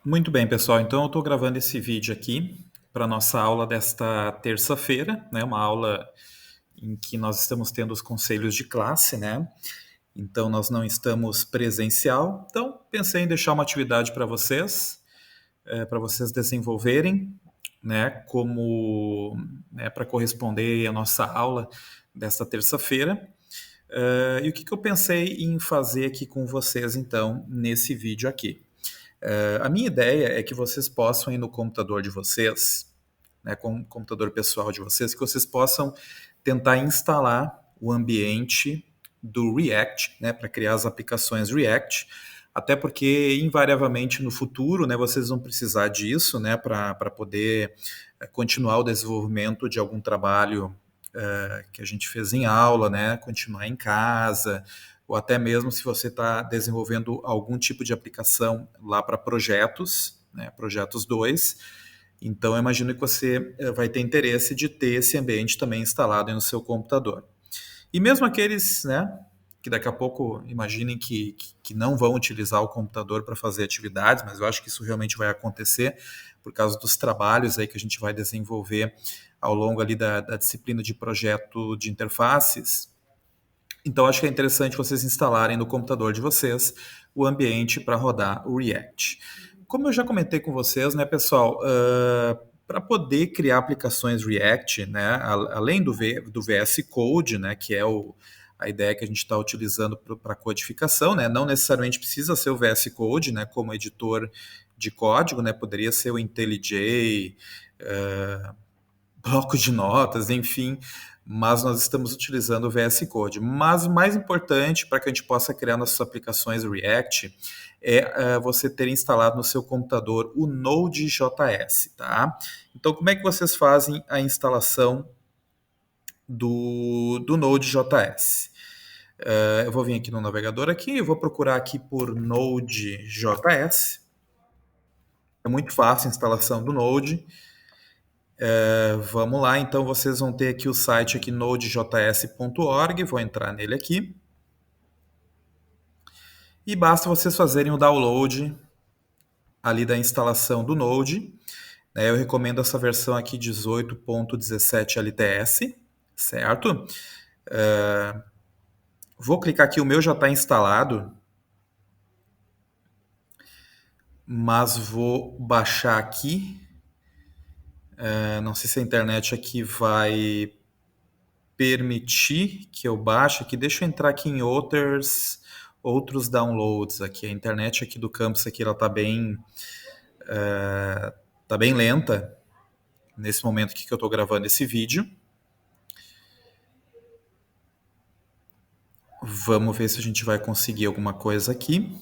Muito bem, pessoal. Então, eu estou gravando esse vídeo aqui para a nossa aula desta terça-feira, né? Uma aula em que nós estamos tendo os conselhos de classe, né? Então, nós não estamos presencial. Então, pensei em deixar uma atividade para vocês desenvolverem, né? Como, né, para corresponder à nossa aula desta terça-feira. E o que eu pensei em fazer aqui com vocês, então, nesse vídeo aqui? A minha ideia é que vocês possam ir no computador de vocês, né, com o computador pessoal de vocês, que vocês possam tentar instalar o ambiente do React, né, para criar as aplicações React, até porque invariavelmente no futuro, né, vocês vão precisar disso, né, para poder continuar o desenvolvimento de algum trabalho que a gente fez em aula, né, continuar em casa, ou até mesmo se você está desenvolvendo algum tipo de aplicação lá para projetos, né, projetos 2. Então, eu imagino que você vai ter interesse de ter esse ambiente também instalado no seu computador. E mesmo aqueles, né, que daqui a pouco imaginem que não vão utilizar o computador para fazer atividades, mas eu acho que isso realmente vai acontecer por causa dos trabalhos aí que a gente vai desenvolver ao longo ali da disciplina de projeto de interfaces. Então, acho que é interessante vocês instalarem no computador de vocês o ambiente para rodar o React. Como eu já comentei com vocês, né, pessoal, para poder criar aplicações React, né, além do VS Code, né, que é a ideia que a gente está utilizando para codificação, né, não necessariamente precisa ser o VS Code, né, como editor de código, né, poderia ser o IntelliJ, bloco de notas, enfim, mas nós estamos utilizando o VS Code. Mas o mais importante para que a gente possa criar nossas aplicações React é você ter instalado no seu computador o Node.js, tá? Então, como é que vocês fazem a instalação do Node.js? Eu vou vir aqui no navegador aqui, eu vou procurar aqui por Node.js. É muito fácil a instalação do Node. Vamos lá, então vocês vão ter aqui o site aqui nodejs.org, vou entrar nele aqui. E basta vocês fazerem o download ali da instalação do Node. Eu recomendo essa versão aqui 18.17 LTS, certo? Vou clicar aqui, o meu já está instalado, mas vou baixar aqui. Não sei se a internet aqui vai permitir que eu baixe aqui. Deixa eu entrar aqui em outros downloads aqui. A internet aqui do campus aqui, ela tá bem lenta nesse momento aqui que eu estou gravando esse vídeo. Vamos ver se a gente vai conseguir alguma coisa aqui.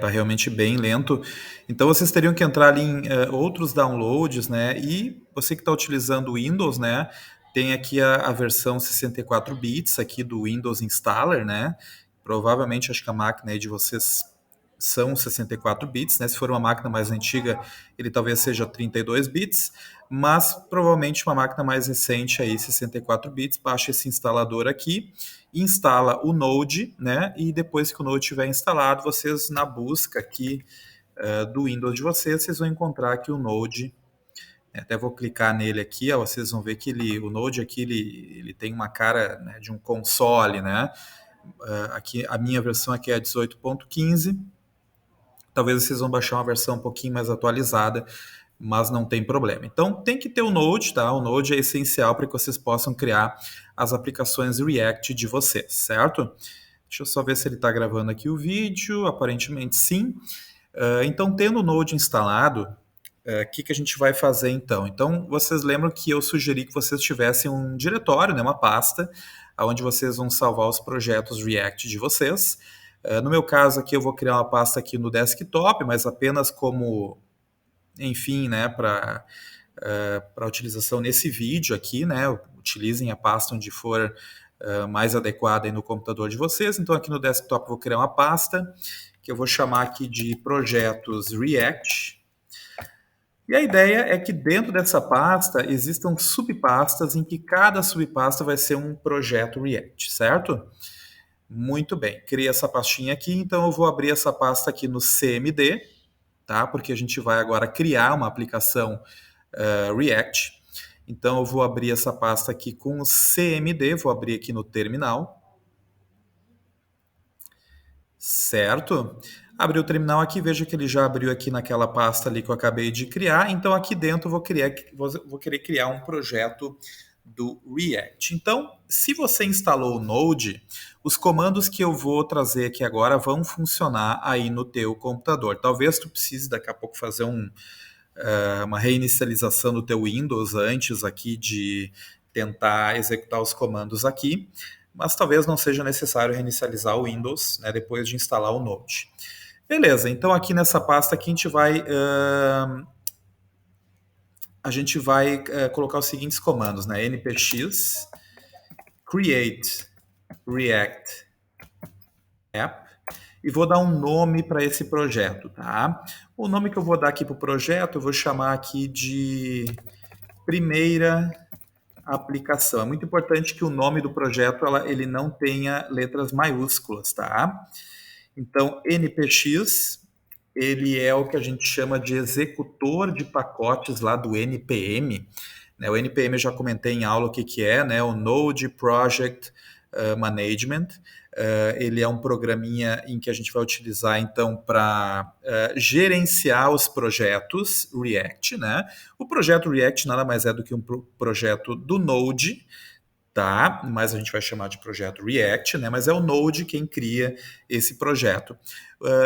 Tá realmente bem lento. Então vocês teriam que entrar ali em outros downloads, né? E você que está utilizando o Windows, né? Tem aqui a versão 64 bits aqui do Windows Installer, né? Provavelmente acho que a máquina aí de vocês são 64 bits, né? Se for uma máquina mais antiga, ele talvez seja 32 bits, mas provavelmente uma máquina mais recente aí, 64 bits, baixa esse instalador aqui, instala o Node, né? E depois que o Node estiver instalado, vocês na busca aqui do Windows de vocês, vocês vão encontrar aqui o Node. Até vou clicar nele aqui, ó, vocês vão ver que o Node aqui ele tem uma cara, né, de um console, né? Aqui a minha versão aqui é a 18.15. Talvez vocês vão baixar uma versão um pouquinho mais atualizada, mas não tem problema. Então tem que ter o Node, tá? O Node é essencial para que vocês possam criar as aplicações React de vocês, certo? Deixa eu só ver se ele está gravando aqui o vídeo. Aparentemente sim. Então, tendo o Node instalado, o que a gente vai fazer então? Então, vocês lembram que eu sugeri que vocês tivessem um diretório, né, uma pasta, onde vocês vão salvar os projetos React de vocês. No meu caso aqui, eu vou criar uma pasta aqui no desktop, mas apenas como, enfim, né, para utilização nesse vídeo aqui, né? Utilizem a pasta onde for mais adequada aí no computador de vocês. Então, aqui no desktop, eu vou criar uma pasta que eu vou chamar aqui de projetos React. E a ideia é que dentro dessa pasta existam subpastas em que cada subpasta vai ser um projeto React, certo? Muito bem, criei essa pastinha aqui, então eu vou abrir essa pasta aqui no CMD, tá? Porque a gente vai agora criar uma aplicação React. Então eu vou abrir essa pasta aqui com o CMD, vou abrir aqui no terminal. Certo? Abri o terminal aqui, veja que ele já abriu aqui naquela pasta ali que eu acabei de criar. Então aqui dentro eu vou querer criar um projeto do React. Então, se você instalou o Node, os comandos que eu vou trazer aqui agora vão funcionar aí no teu computador. Talvez tu precise daqui a pouco fazer uma reinicialização do teu Windows antes aqui de tentar executar os comandos aqui, mas talvez não seja necessário reinicializar o Windows, né, depois de instalar o Node. Beleza, então aqui nessa pasta aqui a gente vai colocar os seguintes comandos, né, npx create react app, e vou dar um nome para esse projeto, tá? O nome que eu vou dar aqui para o projeto, eu vou chamar aqui de primeira aplicação. É muito importante que o nome do projeto ele não tenha letras maiúsculas, tá? Então, npx, ele é o que a gente chama de executor de pacotes lá do NPM. Né? O NPM eu já comentei em aula o que é, né? O Node Project Management. Ele é um programinha em que a gente vai utilizar então para gerenciar os projetos React, né? O projeto React nada mais é do que um projeto do Node, tá? Mas a gente vai chamar de projeto React, né? Mas é o Node quem cria esse projeto.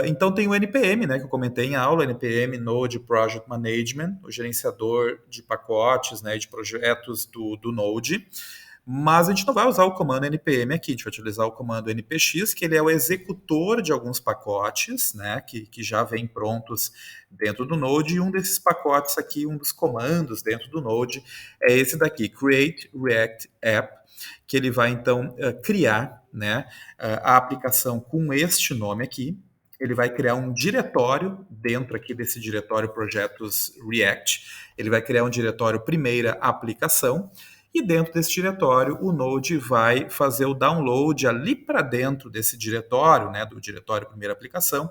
Então tem o NPM, né? Que eu comentei em aula, NPM Node Project Management, o gerenciador de pacotes, né? De projetos do Node. Mas a gente não vai usar o comando npm aqui, a gente vai utilizar o comando npx, que ele é o executor de alguns pacotes, né, que já vem prontos dentro do Node, e um desses pacotes aqui, um dos comandos dentro do Node, é esse daqui, create react app, que ele vai então criar, né, a aplicação com este nome aqui. Ele vai criar um diretório dentro aqui desse diretório projetos React, ele vai criar um diretório primeira aplicação, e dentro desse diretório, o Node vai fazer o download ali para dentro desse diretório, né, do diretório primeira aplicação,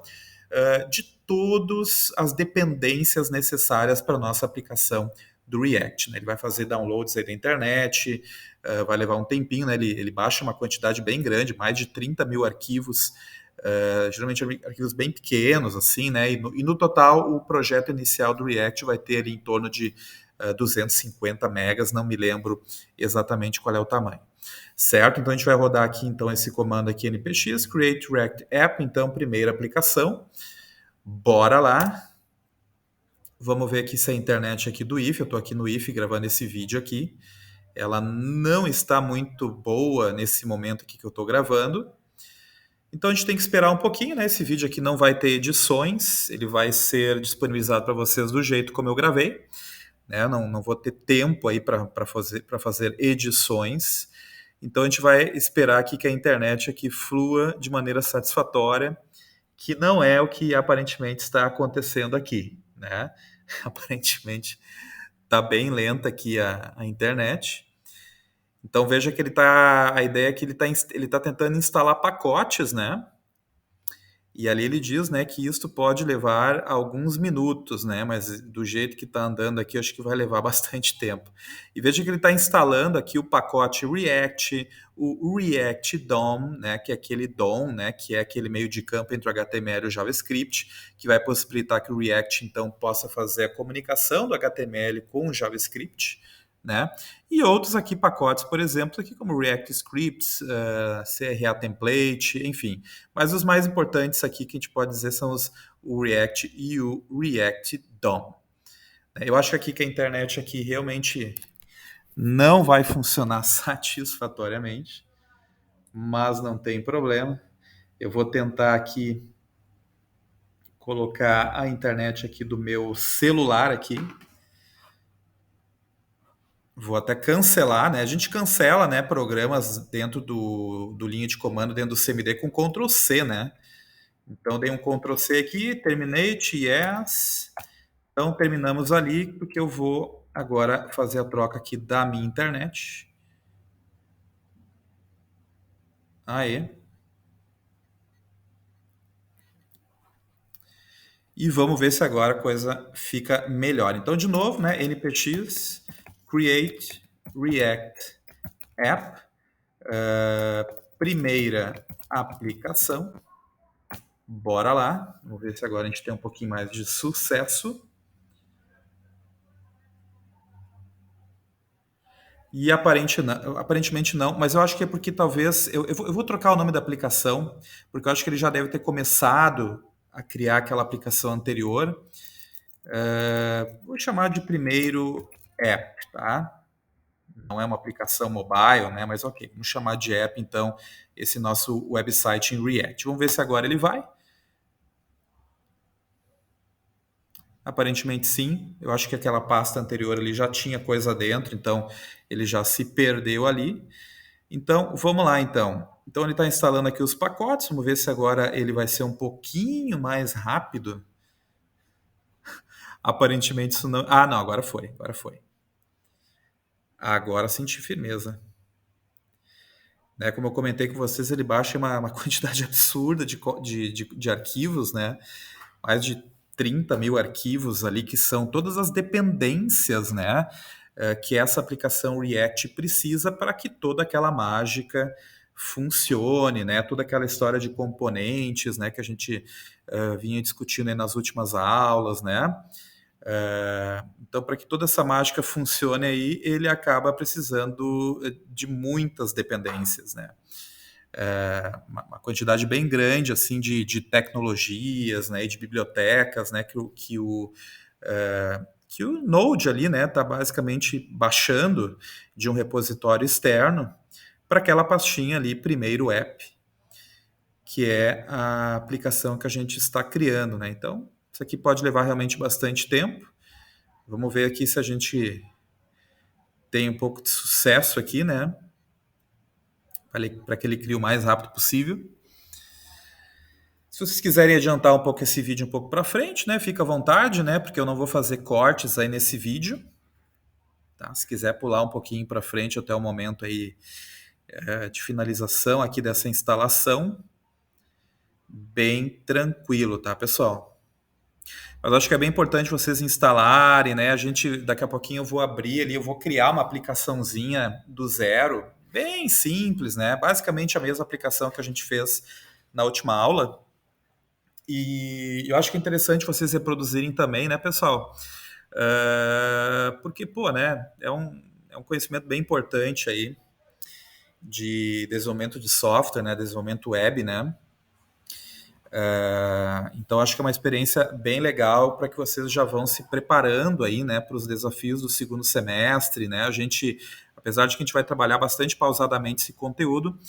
de todas as dependências necessárias para a nossa aplicação do React. Né? Ele vai fazer downloads aí da internet, vai levar um tempinho, né? Ele baixa uma quantidade bem grande, mais de 30 mil arquivos, geralmente arquivos bem pequenos, assim, né? E no total, o projeto inicial do React vai ter ali em torno de 250 megas, não me lembro exatamente qual é o tamanho. Certo? Então a gente vai rodar aqui então esse comando aqui npx create react app, então primeira aplicação. Bora lá. Vamos ver aqui se a internet aqui do IF, eu estou aqui no IF gravando esse vídeo aqui. Ela não está muito boa nesse momento aqui que eu estou gravando. Então a gente tem que esperar um pouquinho, né? Esse vídeo aqui não vai ter edições, ele vai ser disponibilizado para vocês do jeito como eu gravei. Né? Não vou ter tempo aí para fazer edições. Então a gente vai esperar aqui que a internet aqui flua de maneira satisfatória, que não é o que aparentemente está acontecendo aqui. Né? Aparentemente está bem lenta aqui a internet. Então veja que a ideia é que ele tá tentando instalar pacotes, né? E ali ele diz, né, que isto pode levar alguns minutos, né, mas do jeito que está andando aqui, acho que vai levar bastante tempo. E veja que ele está instalando aqui o pacote React, o React DOM, né, que é aquele DOM, né, que é aquele meio de campo entre o HTML e o JavaScript, que vai possibilitar que o React, então, possa fazer a comunicação do HTML com o JavaScript, né? E outros aqui pacotes, por exemplo, aqui como React Scripts, CRA Template, enfim. Mas os mais importantes aqui que a gente pode dizer são o React e o React DOM. Eu acho aqui que a internet aqui realmente não vai funcionar satisfatoriamente, mas não tem problema. Eu vou tentar aqui colocar a internet aqui do meu celular aqui. Vou até cancelar, né? A gente cancela, né, programas dentro do linha de comando, dentro do CMD com Ctrl C, né? Então, dei um Ctrl C aqui, terminate, yes. Então, terminamos ali, porque eu vou agora fazer a troca aqui da minha internet. Aí. E vamos ver se agora a coisa fica melhor. Então, de novo, né, npx create react app, primeira aplicação. Bora lá, vamos ver se agora a gente tem um pouquinho mais de sucesso. E aparentemente não, mas eu acho que é porque talvez. Eu vou trocar o nome da aplicação, porque eu acho que ele já deve ter começado a criar aquela aplicação anterior. Vou chamar de primeiro app, tá? Não é uma aplicação mobile, né? Mas ok, vamos chamar de app então esse nosso website em React. Vamos ver se agora ele vai. Aparentemente sim. Eu acho que aquela pasta anterior ele já tinha coisa dentro, então ele já se perdeu ali. Então, vamos lá então. Então ele está instalando aqui os pacotes. Vamos ver se agora ele vai ser um pouquinho mais rápido. Aparentemente isso não. Ah, não, agora foi. Agora foi. Agora senti firmeza. Né, como eu comentei com vocês, ele baixa uma quantidade absurda de arquivos, né? Mais de 30 mil arquivos ali, que são todas as dependências, né? Que essa aplicação React precisa para que toda aquela mágica funcione, né? Toda aquela história de componentes, né? Que a gente vinha discutindo aí nas últimas aulas, né? Então, para que toda essa mágica funcione aí, ele acaba precisando de muitas dependências, né? Uma quantidade bem grande assim de tecnologias, né, e de bibliotecas, né, que o Node ali, né, está basicamente baixando de um repositório externo para aquela pastinha ali, primeiro app, que é a aplicação que a gente está criando, né? Então, isso aqui pode levar realmente bastante tempo. Vamos ver aqui se a gente tem um pouco de sucesso aqui, né? Para que ele crie o mais rápido possível. Se vocês quiserem adiantar um pouco esse vídeo um pouco para frente, né, fica à vontade, né, porque eu não vou fazer cortes aí nesse vídeo. Tá? Se quiser pular um pouquinho para frente até o momento aí de finalização aqui dessa instalação, bem tranquilo, tá, pessoal? Mas acho que é bem importante vocês instalarem, né? A gente daqui a pouquinho eu vou abrir ali, eu vou criar uma aplicaçãozinha do zero, bem simples, né? Basicamente a mesma aplicação que a gente fez na última aula. E eu acho que é interessante vocês reproduzirem também, né, pessoal? Porque, pô, né, é um conhecimento bem importante aí de desenvolvimento de software, né, desenvolvimento web, né? Então, acho que é uma experiência bem legal para que vocês já vão se preparando aí, né, para os desafios do segundo semestre, né? A gente, apesar de que a gente vai trabalhar bastante pausadamente esse conteúdo,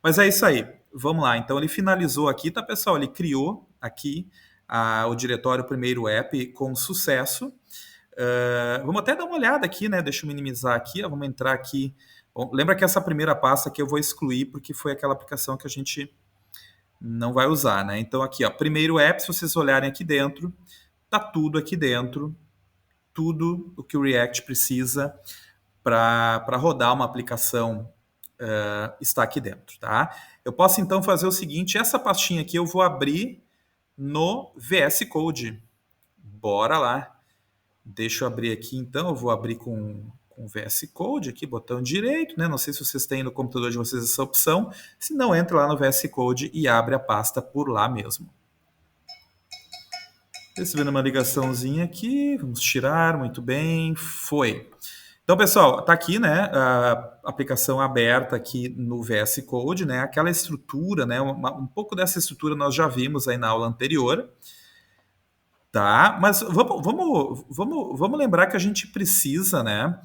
mas é isso aí. Vamos lá. Então, ele finalizou aqui, tá, pessoal? Ele criou aqui o diretório primeiro app com sucesso. Vamos até dar uma olhada aqui, né? Deixa eu minimizar aqui. Vamos entrar aqui. Bom, lembra que essa primeira pasta aqui eu vou excluir porque foi aquela aplicação que a gente não vai usar, né? Então, aqui, ó, primeiro app, se vocês olharem aqui dentro, tá tudo aqui dentro, tudo o que o React precisa para rodar uma aplicação está aqui dentro, tá? Eu posso então fazer o seguinte, essa pastinha aqui eu vou abrir no VS Code. Bora lá. Deixa eu abrir aqui então, eu vou abrir com VS Code aqui, botão direito, né? Não sei se vocês têm no computador de vocês essa opção. Se não, entra lá no VS Code e abre a pasta por lá mesmo. Recebendo uma ligaçãozinha aqui, vamos tirar, muito bem, foi. Então, pessoal, tá aqui, né, a aplicação aberta aqui no VS Code, né, aquela estrutura, né, um pouco dessa estrutura nós já vimos aí na aula anterior, tá? Mas vamos lembrar que a gente precisa, né,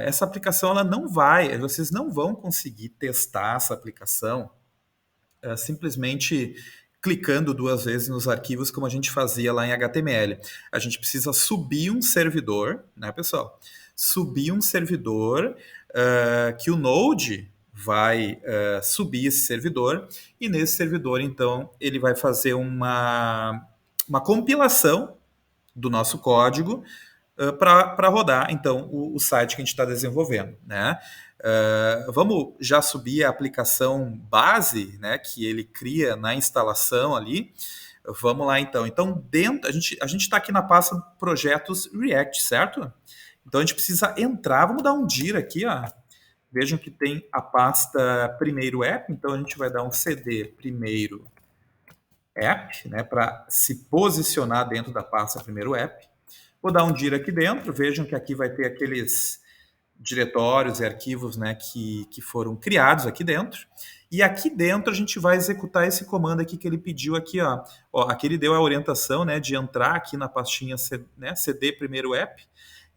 essa aplicação, ela não vai, vocês não vão conseguir testar essa aplicação simplesmente clicando duas vezes nos arquivos, como a gente fazia lá em HTML. A gente precisa subir um servidor, né, pessoal? Subir um servidor que o Node vai subir esse servidor e nesse servidor, então, ele vai fazer uma compilação do nosso código para rodar, então, o site que a gente está desenvolvendo, né? Vamos já subir a aplicação base, né, que ele cria na instalação ali. Vamos lá então. Então, dentro, a gente está aqui na pasta projetos React, certo? Então a gente precisa entrar, vamos dar um dir aqui, ó. Vejam que tem a pasta primeiro app, então a gente vai dar um cd primeiro app, né, para se posicionar dentro da pasta primeiro app. Vou dar um dir aqui dentro, vejam que aqui vai ter aqueles diretórios e arquivos, né, que foram criados aqui dentro. E aqui dentro a gente vai executar esse comando aqui que ele pediu aqui, ó. Aqui ele deu a orientação, né, de entrar aqui na pastinha cd primeiro app.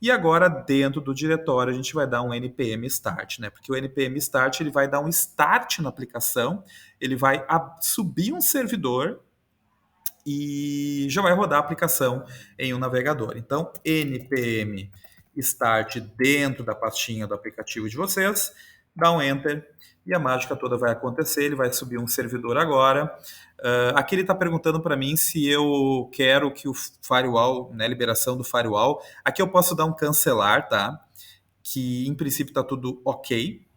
E agora dentro do diretório a gente vai dar um npm start, né? Porque o npm start ele vai dar um start na aplicação, ele vai subir um servidor e já vai rodar a aplicação em um navegador. Então, npm start dentro da pastinha do aplicativo de vocês, dá um enter e a mágica toda vai acontecer. Ele vai subir um servidor agora. Aqui ele está perguntando para mim se eu quero que o firewall, né, liberação do firewall. Aqui eu posso dar um cancelar, tá? Que em princípio está tudo ok.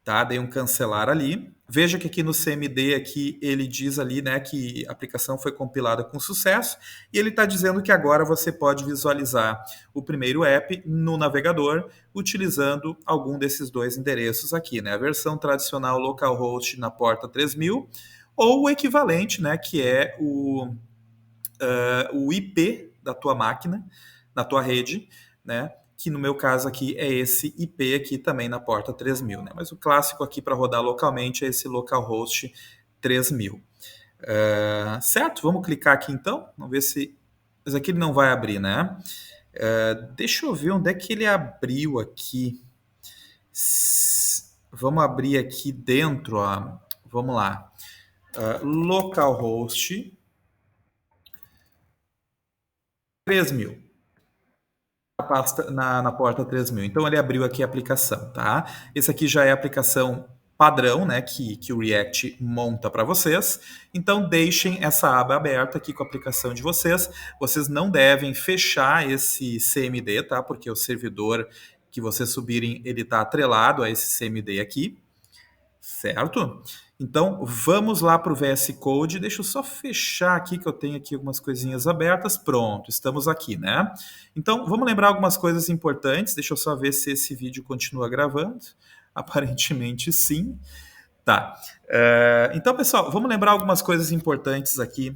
Tá? Dei um cancelar ali. Veja que aqui no CMD aqui ele diz ali, né, que a aplicação foi compilada com sucesso e ele está dizendo que agora você pode visualizar o primeiro app no navegador utilizando algum desses dois endereços aqui, né? A versão tradicional localhost na porta 3000 ou o equivalente, né, que é o IP da tua máquina, na tua rede, né? Que no meu caso aqui é esse IP aqui também na porta 3000, né? Mas o clássico aqui para rodar localmente é esse localhost 3000. Certo? Vamos clicar aqui então, vamos ver se... Mas aqui ele não vai abrir, né? Deixa eu ver onde é que ele abriu aqui. Vamos abrir aqui dentro, ó. Vamos lá. Localhost 3000. Na porta 3000. Então ele abriu aqui a aplicação, tá? Esse aqui já é a aplicação padrão, né, que o React monta para vocês. Então deixem essa aba aberta aqui com a aplicação de vocês. Vocês não devem fechar esse CMD, tá? Porque o servidor que vocês subirem, ele está atrelado a esse CMD aqui, certo? Então, vamos lá para o VS Code. Deixa eu só fechar aqui, que eu tenho aqui algumas coisinhas abertas. Pronto, estamos aqui, né? Então, vamos lembrar algumas coisas importantes. Deixa eu só ver se esse vídeo continua gravando. Aparentemente, sim. Tá. Então, pessoal, vamos lembrar algumas coisas importantes aqui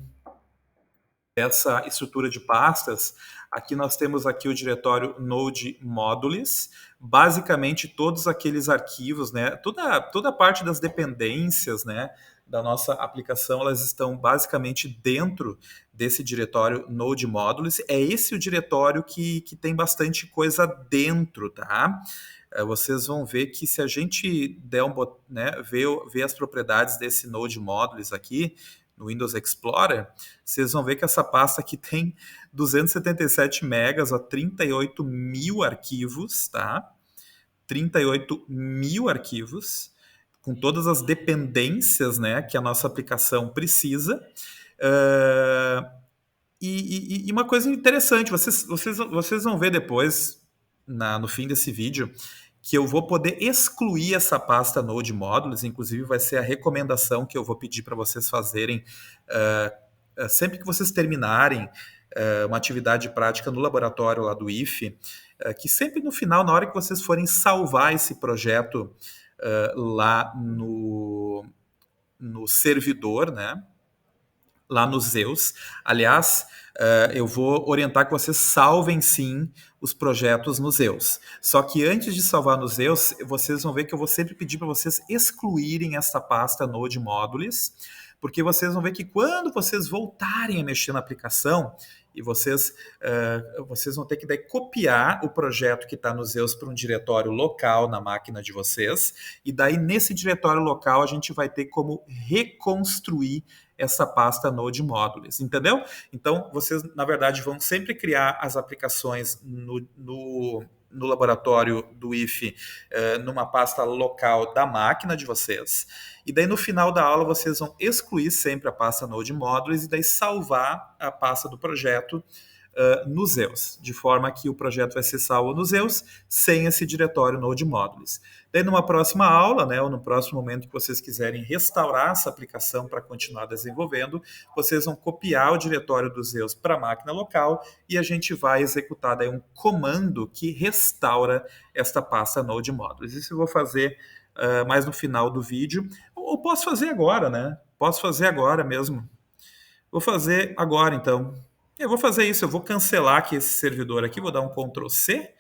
dessa estrutura de pastas. Aqui nós temos aqui o diretório Node Modules, basicamente todos aqueles arquivos, né, toda a parte das dependências, né, da nossa aplicação, elas estão basicamente dentro desse diretório Node Modules. É esse o diretório que tem bastante coisa dentro, tá? Vocês vão ver que se a gente der ver as propriedades desse Node Modules aqui, no Windows Explorer, vocês vão ver que essa pasta aqui tem 277 megas, ó, 38 mil arquivos, tá? 38 mil arquivos, com todas as dependências, né, que a nossa aplicação precisa. E uma coisa interessante, vocês vão ver depois, no fim desse vídeo, que eu vou poder excluir essa pasta Node Modules, inclusive vai ser a recomendação que eu vou pedir para vocês fazerem sempre que vocês terminarem uma atividade prática no laboratório lá do IFE, que sempre no final, na hora que vocês forem salvar esse projeto lá no servidor, né? Lá no Zeus. Aliás, eu vou orientar que vocês salvem sim os projetos no Zeus. Só que antes de salvar no Zeus, vocês vão ver que eu vou sempre pedir para vocês excluírem essa pasta Node Modules, porque vocês vão ver que quando vocês voltarem a mexer na aplicação, e vocês vão ter que daí copiar o projeto que está no Zeus para um diretório local na máquina de vocês, e daí nesse diretório local a gente vai ter como reconstruir essa pasta Node Modules, entendeu? Então, vocês, na verdade, vão sempre criar as aplicações no laboratório do IFE numa pasta local da máquina de vocês, e daí no final da aula vocês vão excluir sempre a pasta Node Modules e daí salvar a pasta do projeto no Zeus, de forma que o projeto vai ser salvo no Zeus sem esse diretório Node Modules. Daí, numa próxima aula, né, ou no próximo momento que vocês quiserem restaurar essa aplicação para continuar desenvolvendo, vocês vão copiar o diretório do Zeus para a máquina local e a gente vai executar daí um comando que restaura esta pasta Node Modules. Isso eu vou fazer mais no final do vídeo, ou posso fazer agora, né? Posso fazer agora mesmo. Vou fazer agora, então. Eu vou fazer isso, eu vou cancelar aqui esse servidor aqui, vou dar um Ctrl C,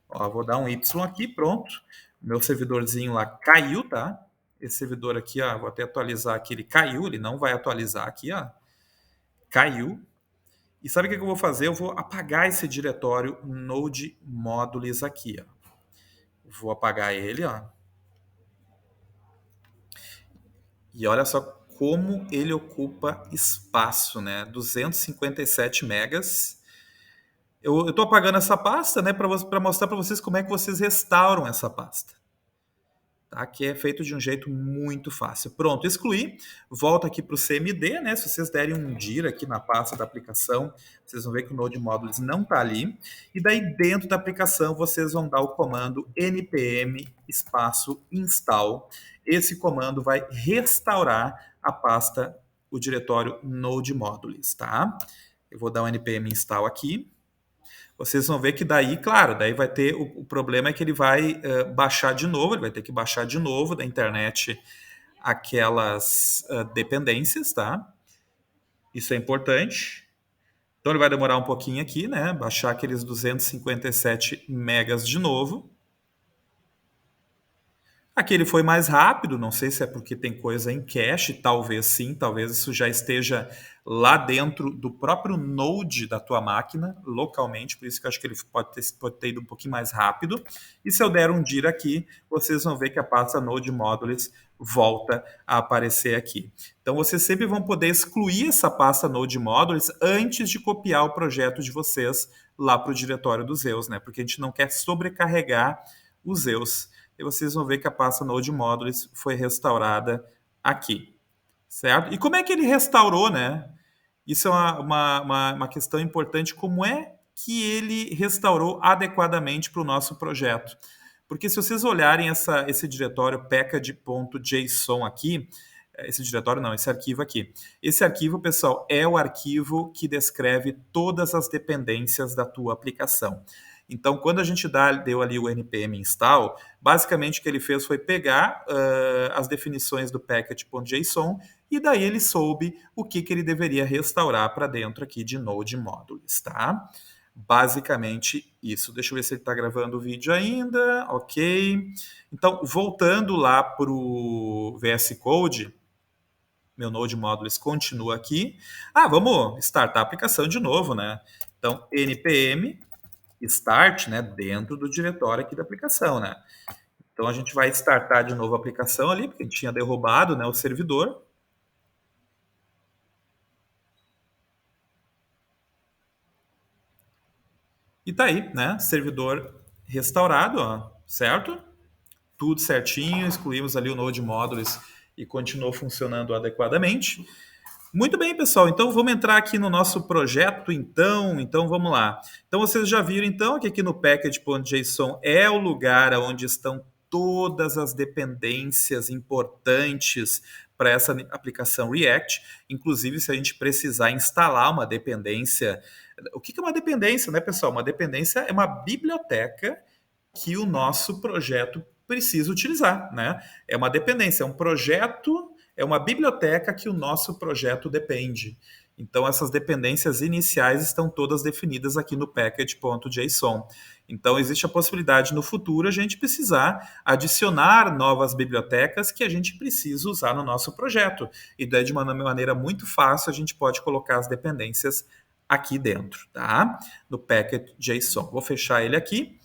ó, vou dar um Y aqui, pronto. Meu servidorzinho lá caiu, tá? Esse servidor aqui, ó, vou até atualizar aqui, ele caiu, ele não vai atualizar aqui, ó. Caiu. E sabe o que eu vou fazer? Eu vou apagar esse diretório Node Modules aqui, ó. Vou apagar ele, ó. E olha só como ele ocupa espaço, né? 257 megas. Eu estou apagando essa pasta, né, para mostrar para vocês como é que vocês restauram essa pasta. Tá? Que é feito de um jeito muito fácil. Pronto, excluí. Volta aqui para o CMD, né? Se vocês derem um dir aqui na pasta da aplicação, vocês vão ver que o Node Modules não está ali. E daí dentro da aplicação vocês vão dar o comando npm espaço install. Esse comando vai restaurar a pasta, o diretório Node Modules, tá? Eu vou dar um npm install aqui. Vocês vão ver que daí, claro, daí vai ter o problema é que ele vai baixar de novo, ele vai ter que baixar de novo da internet aquelas dependências, tá? Isso é importante. Então ele vai demorar um pouquinho aqui, né? Baixar aqueles 257 megas de novo. Aqui ele foi mais rápido, não sei se é porque tem coisa em cache, talvez sim, talvez isso já esteja lá dentro do próprio Node da tua máquina, localmente, por isso que eu acho que ele pode ter ido um pouquinho mais rápido. E se eu der um dir aqui, vocês vão ver que a pasta Node Modules volta a aparecer aqui. Então vocês sempre vão poder excluir essa pasta Node Modules antes de copiar o projeto de vocês lá para o diretório do Zeus, né? Porque a gente não quer sobrecarregar o Zeus. E vocês vão ver que a pasta Node Modules foi restaurada aqui, certo? E como é que ele restaurou, né? Isso é uma questão importante, como é que ele restaurou adequadamente para o nosso projeto? Porque se vocês olharem esse diretório package.json aqui, esse diretório não, esse arquivo aqui. Esse arquivo, pessoal, é o arquivo que descreve todas as dependências da tua aplicação. Então, quando a gente deu ali o npm install, basicamente o que ele fez foi pegar as definições do package.json e daí ele soube o que ele deveria restaurar para dentro aqui de Node Modules, tá? Basicamente isso. Deixa eu ver se ele está gravando o vídeo ainda. Ok. Então, voltando lá para o VS Code, meu Node Modules continua aqui. Vamos startar a aplicação de novo, né? Então, npm start, né, dentro do diretório aqui da aplicação, né? Então a gente vai startar de novo a aplicação ali, porque a gente tinha derrubado, né, o servidor. E tá aí, né, servidor restaurado, ó, certo? Tudo certinho, excluímos ali o Node Modules e continuou funcionando adequadamente. Muito bem, pessoal. Então vamos entrar aqui no nosso projeto, então vamos lá. Então vocês já viram então que aqui no package.json é o lugar onde estão todas as dependências importantes para essa aplicação React. Inclusive, se a gente precisar instalar uma dependência. O que é uma dependência, né, pessoal? Uma dependência é uma biblioteca que o nosso projeto precisa utilizar, né? É uma dependência, é um projeto, é uma biblioteca que o nosso projeto depende. Então, essas dependências iniciais estão todas definidas aqui no package.json. Então, existe a possibilidade no futuro a gente precisar adicionar novas bibliotecas que a gente precisa usar no nosso projeto. E daí, de uma maneira muito fácil, a gente pode colocar as dependências aqui dentro, tá? No package.json. Vou fechar ele aqui.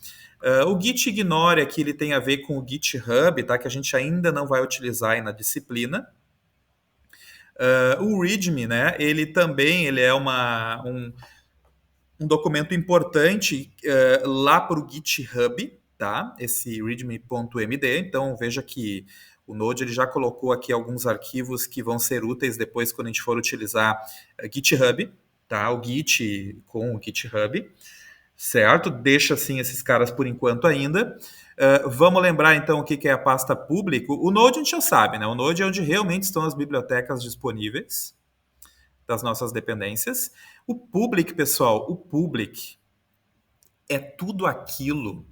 O Git Ignore aqui ele tem a ver com o GitHub, tá? Que a gente ainda não vai utilizar aí na disciplina. O README, né? Ele também é um documento importante lá para o GitHub, tá? Esse readme.md. Então veja que o Node ele já colocou aqui alguns arquivos que vão ser úteis depois quando a gente for utilizar GitHub. tá? O Git com o GitHub, certo? Deixa assim esses caras por enquanto ainda. Vamos lembrar então o que é a pasta público. O Node a gente já sabe, né? O Node é onde realmente estão as bibliotecas disponíveis das nossas dependências. O public, pessoal, o public é tudo aquilo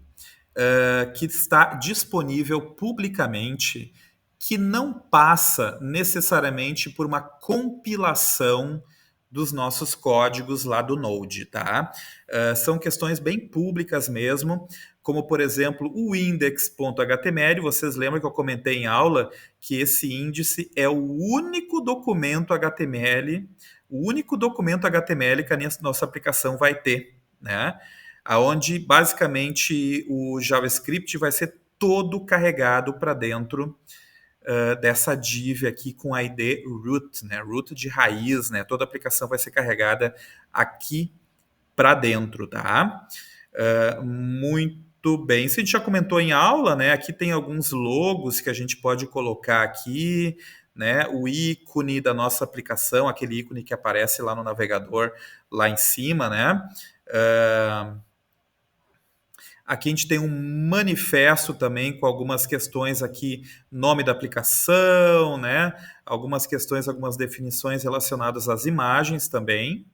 que está disponível publicamente, que não passa necessariamente por uma compilação dos nossos códigos lá do Node, tá? São questões bem públicas mesmo, como por exemplo o index.html. Vocês lembram que eu comentei em aula que esse índice é o único documento HTML, o único documento HTML que a nossa aplicação vai ter, né? Aonde basicamente o JavaScript vai ser todo carregado para dentro dessa div aqui com a ID root, né? Root de raiz, né? Toda a aplicação vai ser carregada aqui para dentro, tá? Muito bem. Isso a gente já comentou em aula, né? Aqui tem alguns logos que a gente pode colocar aqui, né? O ícone da nossa aplicação, aquele ícone que aparece lá no navegador, lá em cima, né? Aqui a gente tem um manifesto também com algumas questões aqui, nome da aplicação, né? Algumas questões, algumas definições relacionadas às imagens também.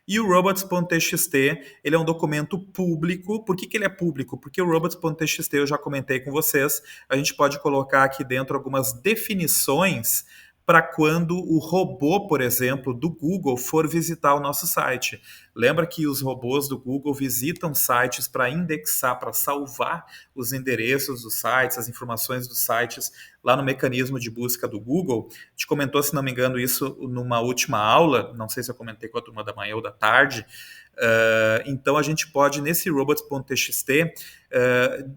E o robots.txt, ele é um documento público. Por que ele é público? Porque o robots.txt, eu já comentei com vocês, a gente pode colocar aqui dentro algumas definições para quando o robô, por exemplo, do Google for visitar o nosso site. Lembra que os robôs do Google visitam sites para indexar, para salvar os endereços dos sites, as informações dos sites lá no mecanismo de busca do Google. A gente comentou, se não me engano, isso numa última aula, não sei se eu comentei com a turma da manhã ou da tarde. Então a gente pode, nesse robots.txt,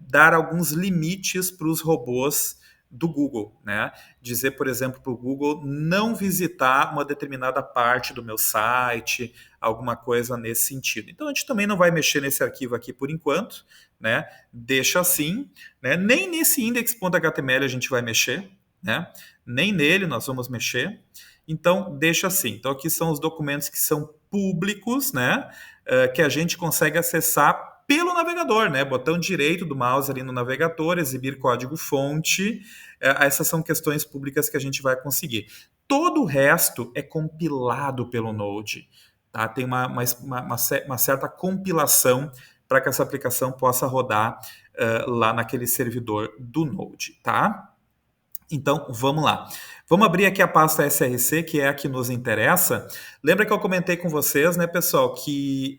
dar alguns limites para os robôs do Google, né? Dizer, por exemplo, para o Google não visitar uma determinada parte do meu site, alguma coisa nesse sentido. Então a gente também não vai mexer nesse arquivo aqui por enquanto, né? Deixa assim, né? Nem nesse index.html a gente vai mexer, né? Nem nele nós vamos mexer. Então deixa assim. Então aqui são os documentos que são públicos, né? Que a gente consegue acessar pelo navegador, né? Botão direito do mouse ali no navegador, exibir código-fonte. Essas são questões públicas que a gente vai conseguir. Todo o resto é compilado pelo Node. Tá? Tem uma certa compilação para que essa aplicação possa rodar lá naquele servidor do Node. Tá? Então, vamos lá. Vamos abrir aqui a pasta SRC, que é a que nos interessa. Lembra que eu comentei com vocês, né, pessoal, que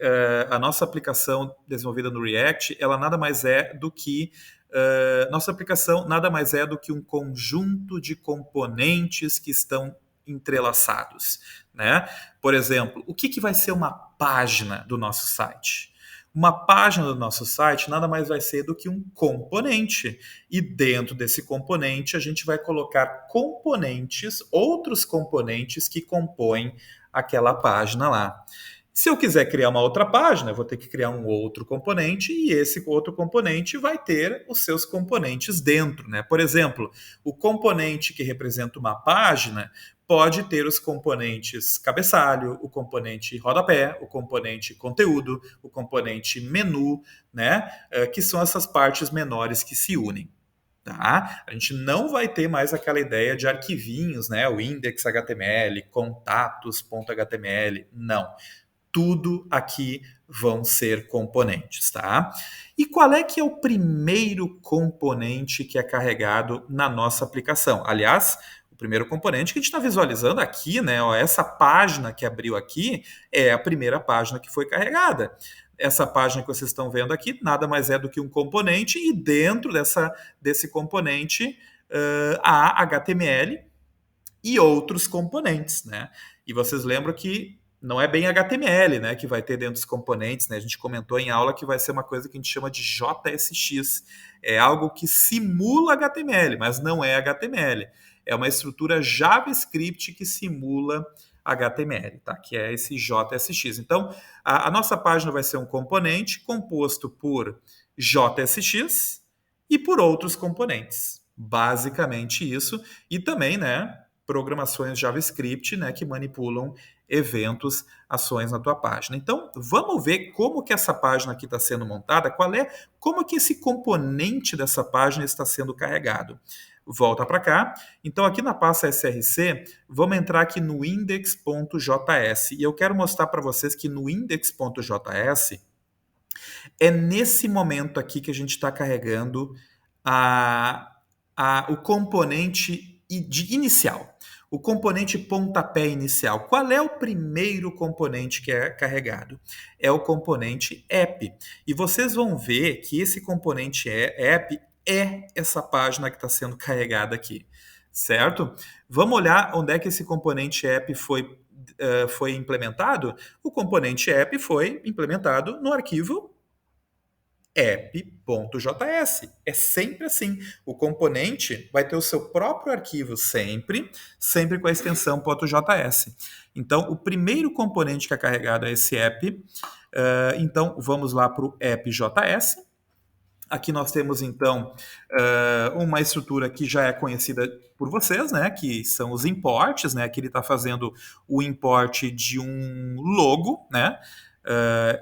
a nossa aplicação desenvolvida no React, ela nada mais é do que nossa aplicação nada mais é do que um conjunto de componentes que estão entrelaçados, né? Por exemplo, o que vai ser uma página do nosso site? Uma página do nosso site nada mais vai ser do que um componente. E dentro desse componente, a gente vai colocar componentes, outros componentes que compõem aquela página lá. Se eu quiser criar uma outra página, eu vou ter que criar um outro componente e esse outro componente vai ter os seus componentes dentro, né? Por exemplo, o componente que representa uma página pode ter os componentes cabeçalho, o componente rodapé, o componente conteúdo, o componente menu, né? Que são essas partes menores que se unem. Tá? A gente não vai ter mais aquela ideia de arquivinhos, né? O index.html, contatos.html, não. Tudo aqui vão ser componentes, tá? E qual é que é o primeiro componente que é carregado na nossa aplicação? Aliás, o primeiro componente que a gente está visualizando aqui, né? Ó, essa página que abriu aqui é a primeira página que foi carregada. Essa página que vocês estão vendo aqui nada mais é do que um componente e dentro desse componente há HTML e outros componentes, né? E vocês lembram que não é bem HTML, né, que vai ter dentro dos componentes, né? A gente comentou em aula que vai ser uma coisa que a gente chama de JSX. É algo que simula HTML, mas não é HTML. É uma estrutura JavaScript que simula HTML, tá? Que é esse JSX. Então, a nossa página vai ser um componente composto por JSX e por outros componentes. Basicamente isso. E também, né, programações JavaScript, né, que manipulam eventos, ações na tua página. Então, vamos ver como que essa página aqui está sendo montada, como que esse componente dessa página está sendo carregado. Volta para cá. Então, aqui na pasta src, vamos entrar aqui no index.js. E eu quero mostrar para vocês que no index.js é nesse momento aqui que a gente está carregando o componente inicial. O componente pontapé inicial. Qual é o primeiro componente que é carregado? É o componente app. E vocês vão ver que esse componente app é essa página que está sendo carregada aqui, certo? Vamos olhar onde é que esse componente app foi implementado? O componente app foi implementado no arquivo app.js. É sempre assim. O componente vai ter o seu próprio arquivo sempre com a extensão .js. Então, o primeiro componente que é carregado é esse app. Então, vamos lá para o app.js. Aqui nós temos, então, uma estrutura que já é conhecida por vocês, né? Que são os imports, né? Aqui ele está fazendo o import de um logo, né?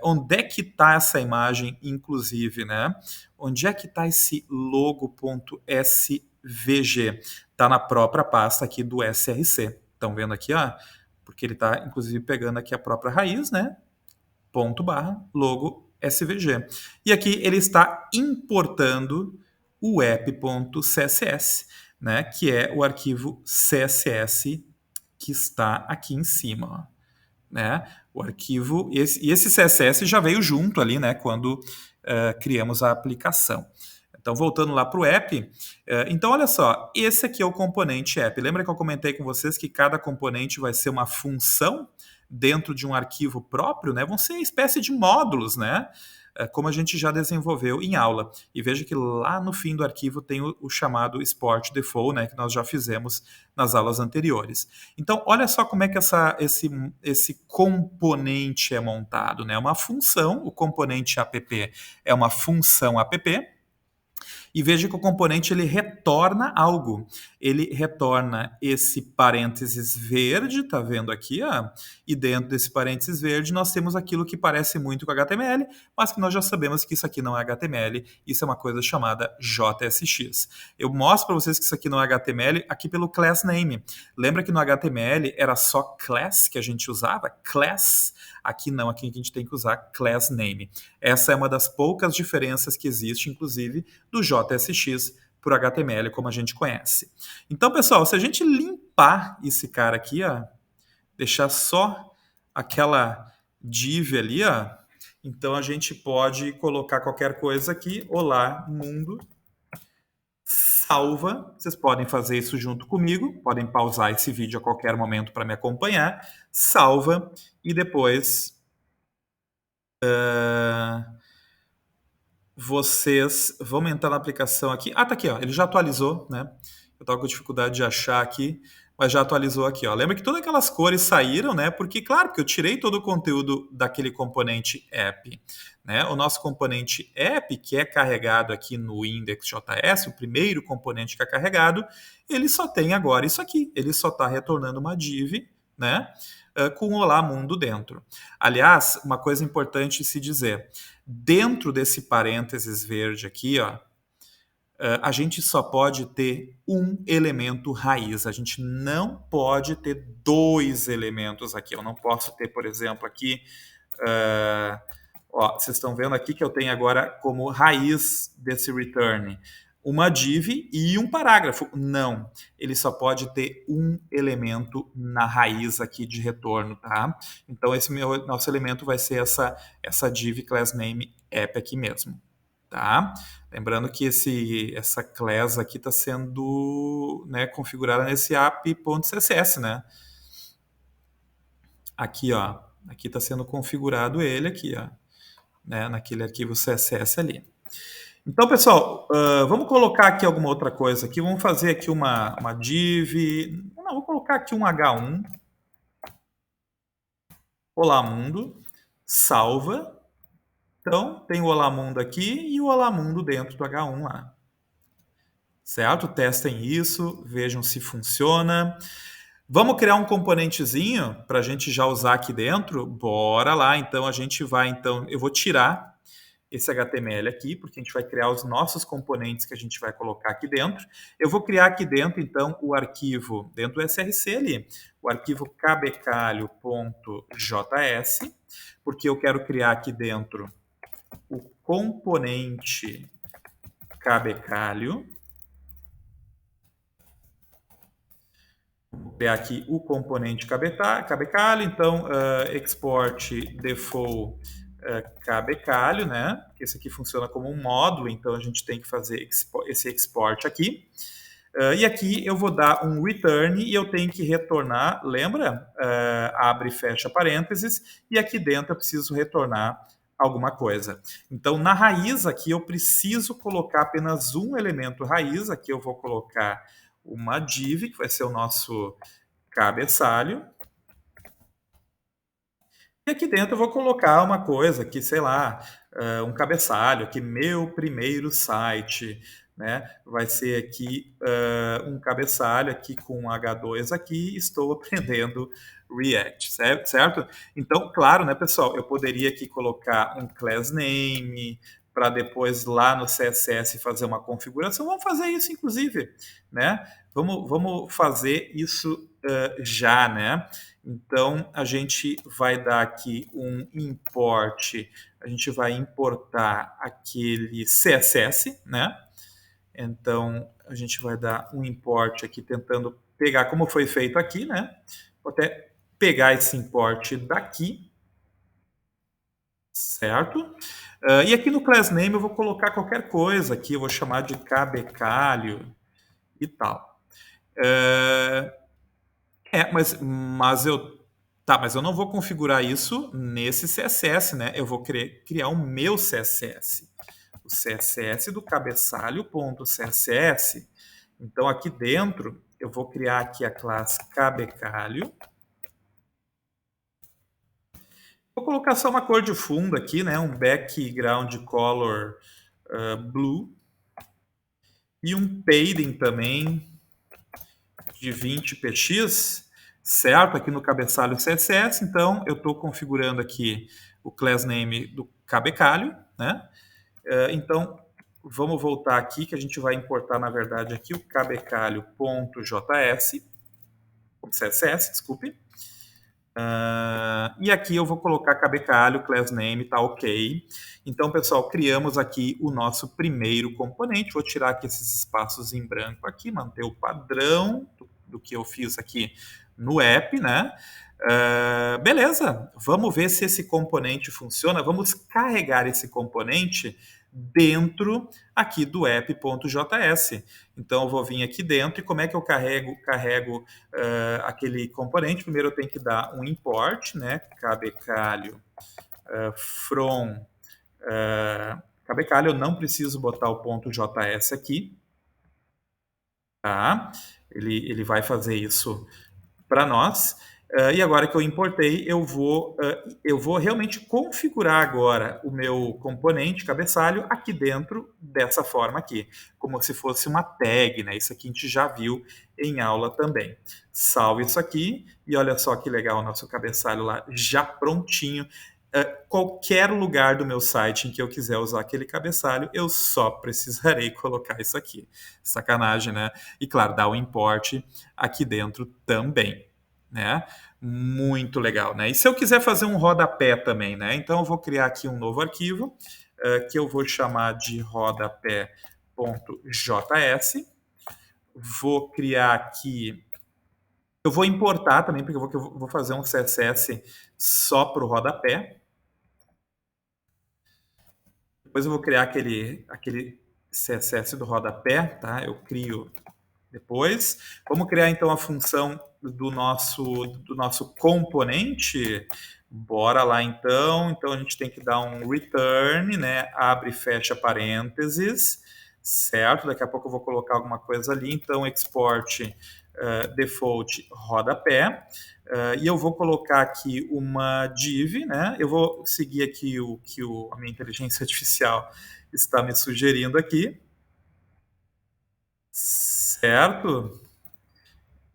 Onde é que está essa imagem, inclusive, né? Onde é que está esse logo.svg? Está na própria pasta aqui do src. Estão vendo aqui, ó? Porque ele está, inclusive, pegando aqui a própria raiz, né? .logo svg. E aqui ele está importando o app.css, né? Que é o arquivo CSS que está aqui em cima, ó, né? O arquivo, esse CSS já veio junto ali, né? Quando criamos a aplicação. Então, voltando lá para o app, então olha só, esse aqui é o componente app. Lembra que eu comentei com vocês que cada componente vai ser uma função dentro de um arquivo próprio, né? Vão ser espécie de módulos, né? Como a gente já desenvolveu em aula. E veja que lá no fim do arquivo tem o chamado Sport Default, né, que nós já fizemos nas aulas anteriores. Então, olha só como é que esse componente é montado, né? Uma função, o componente app é uma função app, e veja que o componente ele retorna algo. Ele retorna esse parênteses verde, tá vendo aqui? Ó? E dentro desse parênteses verde nós temos aquilo que parece muito com HTML, mas que nós já sabemos que isso aqui não é HTML, isso é uma coisa chamada JSX. Eu mostro para vocês que isso aqui não é HTML aqui pelo class name. Lembra que no HTML era só class que a gente usava? Class. Aqui não, aqui a gente tem que usar class name. Essa é uma das poucas diferenças que existe, inclusive, do JSX para o HTML, como a gente conhece. Então, pessoal, se a gente limpar esse cara aqui, ó, deixar só aquela div ali, ó, então a gente pode colocar qualquer coisa aqui, olá, mundo, salva, vocês podem fazer isso junto comigo, podem pausar esse vídeo a qualquer momento para me acompanhar, salva, e depois vocês vão entrar na aplicação aqui. Ah, tá aqui, ó, ele já atualizou, né? Eu estava com dificuldade de achar aqui, mas já atualizou aqui, ó. Lembra que todas aquelas cores saíram, né? Porque, claro, porque eu tirei todo o conteúdo daquele componente app, né? O nosso componente app, que é carregado aqui no index.js, o primeiro componente que é carregado, ele só tem agora isso aqui. Ele só está retornando uma div, né? Com Olá Mundo dentro. Aliás, uma coisa importante se dizer, dentro desse parênteses verde aqui, ó, a gente só pode ter um elemento raiz. A gente não pode ter dois elementos aqui. Eu não posso ter, por exemplo, aqui... ó, vocês estão vendo aqui que eu tenho agora como raiz desse return uma div e um parágrafo. Não, ele só pode ter um elemento na raiz aqui de retorno, tá? Então, esse nosso elemento vai ser essa div class name app aqui mesmo, tá? Lembrando que essa class aqui está sendo, né, configurada nesse app.css, né? Aqui, ó, aqui está sendo configurado ele aqui, ó, né, naquele arquivo CSS ali. Então, pessoal, vamos colocar aqui alguma outra coisa aqui. Vamos fazer aqui uma div. Não, vou colocar aqui um H1. Olá, mundo. Salva. Então, tem o Olá Mundo aqui e o Olá Mundo dentro do H1 lá. Certo? Testem isso, vejam se funciona. Vamos criar um componentezinho para a gente já usar aqui dentro? Bora lá, então a gente vai, então, eu vou tirar esse HTML aqui, porque a gente vai criar os nossos componentes que a gente vai colocar aqui dentro. Eu vou criar aqui dentro, então, o arquivo, dentro do SRC ali, o arquivo cabecalho.js, porque eu quero criar aqui dentro o componente cabecalho. Vou criar aqui o componente cabecalho, então export default cabecalho, né? Esse aqui funciona como um módulo, então a gente tem que fazer esse export aqui. E aqui eu vou dar um return e eu tenho que retornar, lembra? Abre e fecha parênteses, e aqui dentro eu preciso retornar alguma coisa. Então, na raiz aqui eu preciso colocar apenas um elemento raiz, aqui eu vou colocar uma div, que vai ser o nosso cabeçalho. E aqui dentro eu vou colocar uma coisa aqui, sei lá, um cabeçalho, aqui, meu primeiro site, né? Vai ser aqui um cabeçalho aqui com H2 aqui, estou aprendendo React, certo? Então, claro, né, pessoal, eu poderia aqui colocar um class name, para depois lá no CSS fazer uma configuração. Vamos fazer isso, inclusive, né? Vamos fazer isso já, né? Então, a gente vai dar aqui um import, a gente vai importar aquele CSS, né? Então, a gente vai dar um import aqui, tentando pegar como foi feito aqui, né? Vou até pegar esse import daqui, certo? E aqui no class name eu vou colocar qualquer coisa aqui, eu vou chamar de cabecalho e tal. Mas eu não vou configurar isso nesse CSS, né? Eu vou criar o meu CSS. O CSS do cabeçalho.css. Então, aqui dentro, eu vou criar aqui a classe cabecalho. Vou colocar só uma cor de fundo aqui, né? Um background color blue. E um padding também de 20px, certo? Aqui no cabeçalho CSS, então eu estou configurando aqui o class name do cabecalho, né? Então, vamos voltar aqui que a gente vai importar, na verdade, aqui o cabecalho.js, CSS, desculpe. E aqui eu vou colocar cabecalho, class name, tá ok. Então, pessoal, criamos aqui o nosso primeiro componente. Vou tirar aqui esses espaços em branco aqui, manter o padrão do que eu fiz aqui no app, né? Beleza, vamos ver se esse componente funciona. Vamos carregar esse componente dentro aqui do app.js. Então, eu vou vir aqui dentro e como é que eu carrego aquele componente? Primeiro eu tenho que dar um import, né? Cabecalho from cabecalho, eu não preciso botar o ponto .js aqui, tá? Ele vai fazer isso para nós. E agora que eu importei, eu vou realmente configurar agora o meu componente cabeçalho aqui dentro dessa forma aqui, como se fosse uma tag, né? Isso aqui a gente já viu em aula também. Salve isso aqui e olha só que legal o nosso cabeçalho lá já prontinho. Qualquer lugar do meu site em que eu quiser usar aquele cabeçalho, eu só precisarei colocar isso aqui. Sacanagem, né? E claro, dar o import aqui dentro também, né? Muito legal, né? E se eu quiser fazer um rodapé também, né? Então eu vou criar aqui um novo arquivo que eu vou chamar de rodapé.js. Vou criar aqui. Eu vou importar também, porque eu vou fazer um CSS só para o rodapé. Depois eu vou criar aquele CSS do rodapé, tá? Eu crio depois. Vamos criar então a função do nosso componente. Bora lá então. Então a gente tem que dar um return, né? Abre e fecha parênteses, certo? Daqui a pouco eu vou colocar alguma coisa ali. Então export default rodapé. E eu vou colocar aqui uma div, né? Eu vou seguir aqui o que a minha inteligência artificial está me sugerindo aqui. Certo?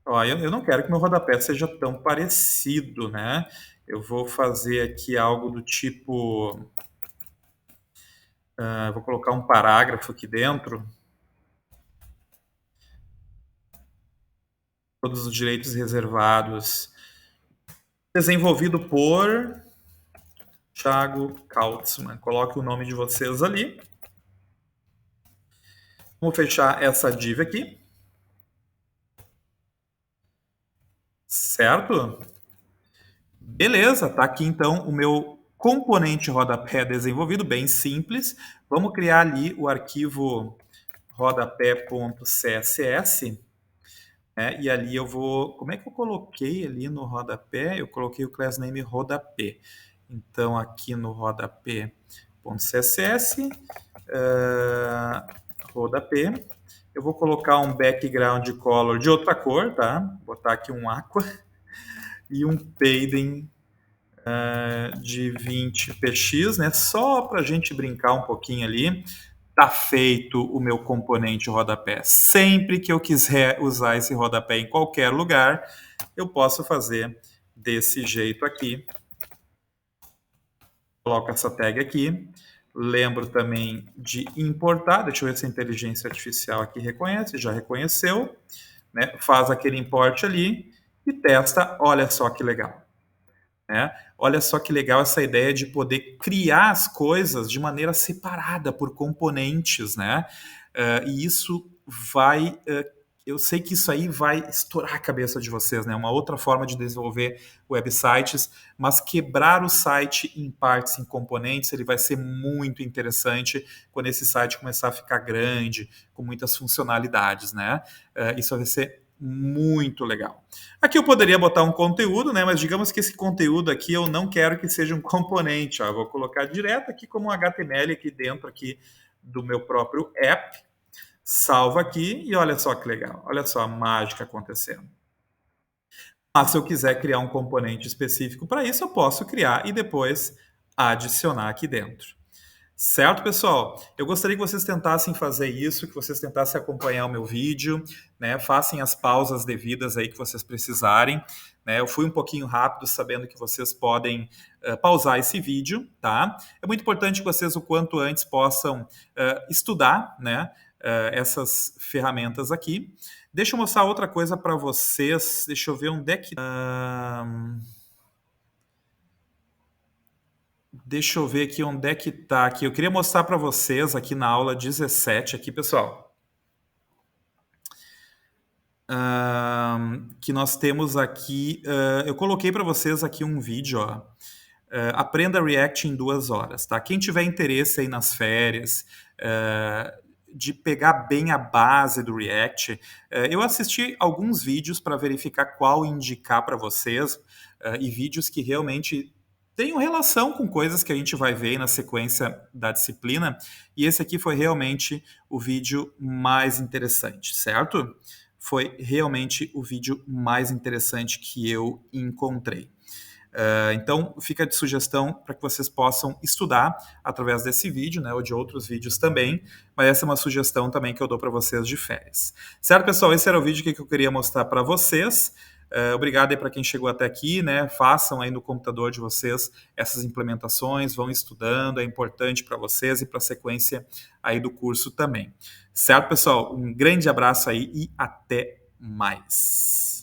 Ó, eu não quero que meu rodapé seja tão parecido, né? Eu vou fazer aqui algo do tipo, vou colocar um parágrafo aqui dentro. Todos os direitos reservados. Desenvolvido por Thiago Kautzmann. Coloque o nome de vocês ali. Vamos fechar essa div aqui. Certo? Beleza, tá aqui então o meu componente rodapé desenvolvido, bem simples. Vamos criar ali o arquivo rodapé.css, né? E ali eu vou... Como é que eu coloquei ali no rodapé? Eu coloquei o class name rodapé. Então aqui no rodapé.css, rodapé, eu vou colocar um background color de outra cor, tá? Vou botar aqui um aqua e um padding de 20px, né? Só para a gente brincar um pouquinho ali. Tá feito o meu componente rodapé. Sempre que eu quiser usar esse rodapé em qualquer lugar, eu posso fazer desse jeito aqui. Coloco essa tag aqui. Lembro também de importar. Deixa eu ver se a inteligência artificial aqui reconhece. Já reconheceu, né? Faz aquele import ali e testa. Olha só que legal. Né? Olha só que legal essa ideia de poder criar as coisas de maneira separada, por componentes, né? E isso vai... eu sei que isso aí vai estourar a cabeça de vocês, né? Uma outra forma de desenvolver websites, mas quebrar o site em partes, em componentes, ele vai ser muito interessante quando esse site começar a ficar grande, com muitas funcionalidades, né? Isso vai ser muito legal. Aqui eu poderia botar um conteúdo, né? Mas digamos que esse conteúdo aqui eu não quero que seja um componente. Ó. Eu vou colocar direto aqui como um HTML aqui dentro aqui do meu próprio app. Salva aqui e olha só que legal. Olha só a mágica acontecendo. Mas se eu quiser criar um componente específico para isso, eu posso criar e depois adicionar aqui dentro. Certo, pessoal? Eu gostaria que vocês tentassem fazer isso, que vocês tentassem acompanhar o meu vídeo, né? Façam as pausas devidas aí que vocês precisarem, né? Eu fui um pouquinho rápido, sabendo que vocês podem pausar esse vídeo, tá? É muito importante que vocês o quanto antes possam estudar, né? Essas ferramentas aqui. Deixa eu mostrar outra coisa para vocês. Deixa eu ver onde é que... Deixa eu ver aqui onde é que tá aqui. Eu queria mostrar para vocês aqui na aula 17 aqui, pessoal. Que nós temos aqui... eu coloquei para vocês aqui um vídeo, ó. Aprenda React em 2 horas, tá? Quem tiver interesse aí nas férias, de pegar bem a base do React, eu assisti alguns vídeos para verificar qual indicar para vocês, e vídeos que realmente tenham relação com coisas que a gente vai ver na sequência da disciplina, e esse aqui foi realmente o vídeo mais interessante, certo? Foi realmente o vídeo mais interessante que eu encontrei. Então, fica de sugestão para que vocês possam estudar através desse vídeo, né, ou de outros vídeos também, mas essa é uma sugestão também que eu dou para vocês de férias. Certo, pessoal? Esse era o vídeo que eu queria mostrar para vocês. Obrigado aí para quem chegou até aqui, né? Façam aí no computador de vocês essas implementações, vão estudando, é importante para vocês e para a sequência aí do curso também. Certo, pessoal? Um grande abraço aí e até mais.